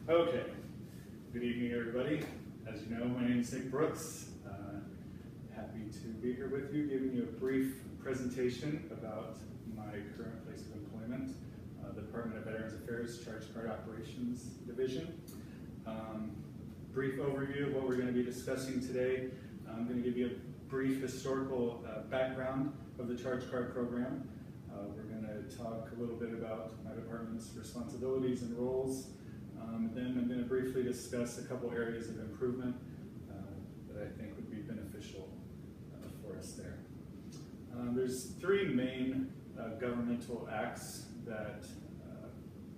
Okay, good evening everybody. As you know, my name is Nick Brooks. Happy to be here with you, giving you a brief presentation about my current place of employment, the Department of Veterans Affairs Charge Card Operations Division. Brief overview of what we're going to be discussing today. I'm going to give you a brief historical background of the Charge Card program. We're going to talk a little bit about my department's responsibilities and roles. Then I'm going to briefly discuss a couple areas of improvement that I think would be beneficial for us there. There's three main governmental acts that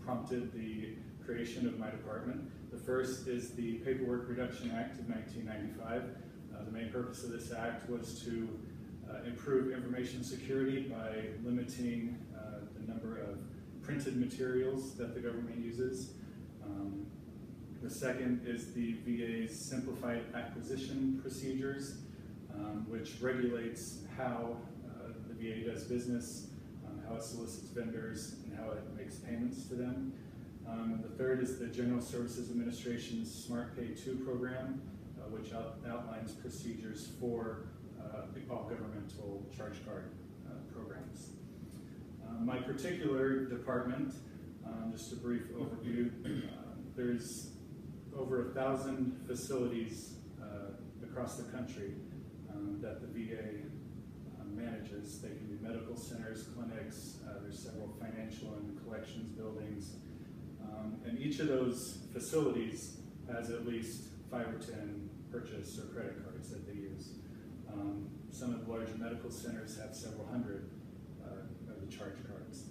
prompted the creation of my department. The first is the Paperwork Reduction Act of 1995. The main purpose of this act was to improve information security by limiting the number of printed materials that the government uses. The second is the VA's Simplified Acquisition Procedures, which regulates how the VA does business, how it solicits vendors, and how it makes payments to them. The third is the General Services Administration's Smart Pay 2 program, which outlines procedures for all governmental charge card programs. My particular department, just a brief overview, there's over 1,000 facilities across the country that the VA manages. They can be medical centers, clinics, there's several financial and collections buildings. And each of those facilities has at least 5 or 10 purchase or credit cards that they use. Some of the larger medical centers have several hundred of the charge cards.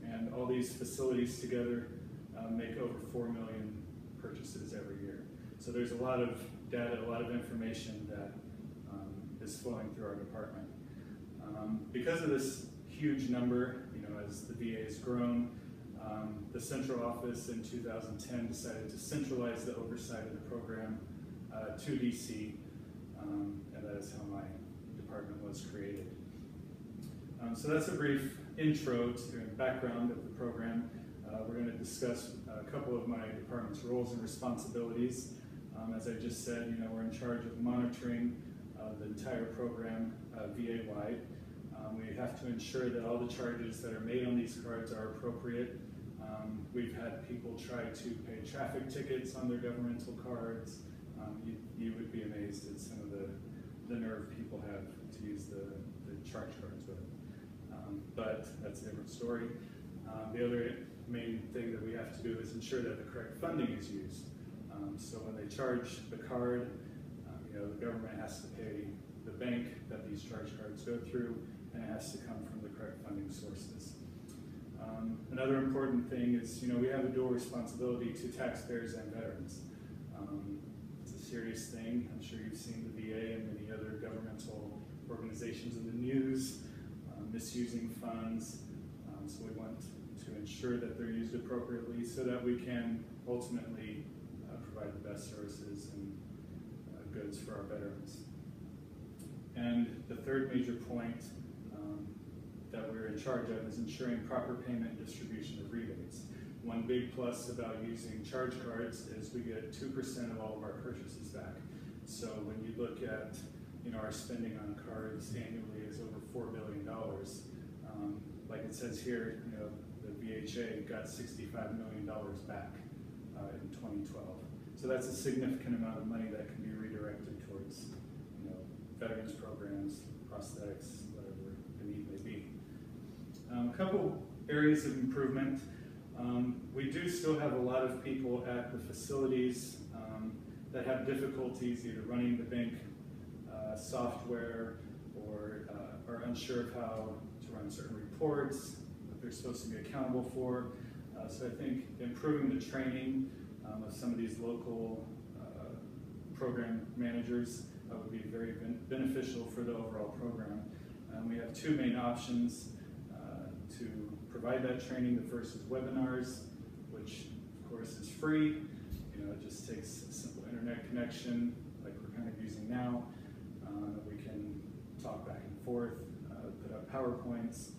And all these facilities together make over 4 million purchases every year. So there's a lot of data, a lot of information that is flowing through our department. Because of this huge number, as the VA has grown, the central office in 2010 decided to centralize the oversight of the program to DC, and that is how my department was created. So that's a brief intro to the background of the program. We're going to discuss a couple of my department's roles and responsibilities. As I just said, we're in charge of monitoring the entire program VA-wide. We have to ensure that all the charges that are made on these cards are appropriate. We've had people try to pay traffic tickets on their governmental cards. You would be amazed at some of the nerve people have to use the charge cards with. But that's a different story. The other main thing that we have to do is ensure that the correct funding is used. So when they charge the card, the government has to pay the bank that these charge cards go through, and it has to come from the correct funding sources. Another important thing is, we have a dual responsibility to taxpayers and veterans. It's a serious thing. I'm sure you've seen the VA and many other governmental organizations in the news misusing funds. So we want to ensure that they're used appropriately so that we can ultimately provide the best services and goods for our veterans. And the third major point that we're in charge of is ensuring proper payment and distribution of rebates. One big plus about using charge cards is we get 2% of all of our purchases back. So when you look at our spending on cards annually is over $4 billion. Like it says here, the VHA got $65 million back in 2012. So that's a significant amount of money that can be redirected towards veterans programs, prosthetics, whatever the need may be. A couple areas of improvement. We do still have a lot of people at the facilities that have difficulties either running the bank software or are unsure of how to run certain reports that they're supposed to be accountable for. So I think improving the training of some of these local program managers would be very beneficial for the overall program. We have two main options to provide that training. The first is webinars, which of course is free. It just takes a simple internet connection like we're kind of using now. We can talk back and forth, put up PowerPoints.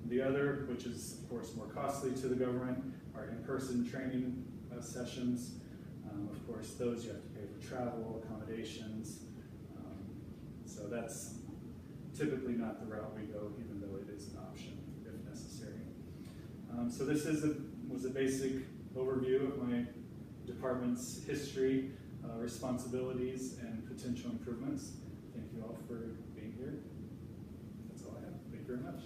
The other, which is of course more costly to the government, are in-person training sessions. Of course, those you have to pay for travel, accommodations. So that's typically not the route we go, even though it is an option if necessary. So this was a basic overview of my department's history, responsibilities, and potential improvements. Thank you all for being here. That's all I have. Thank you very much.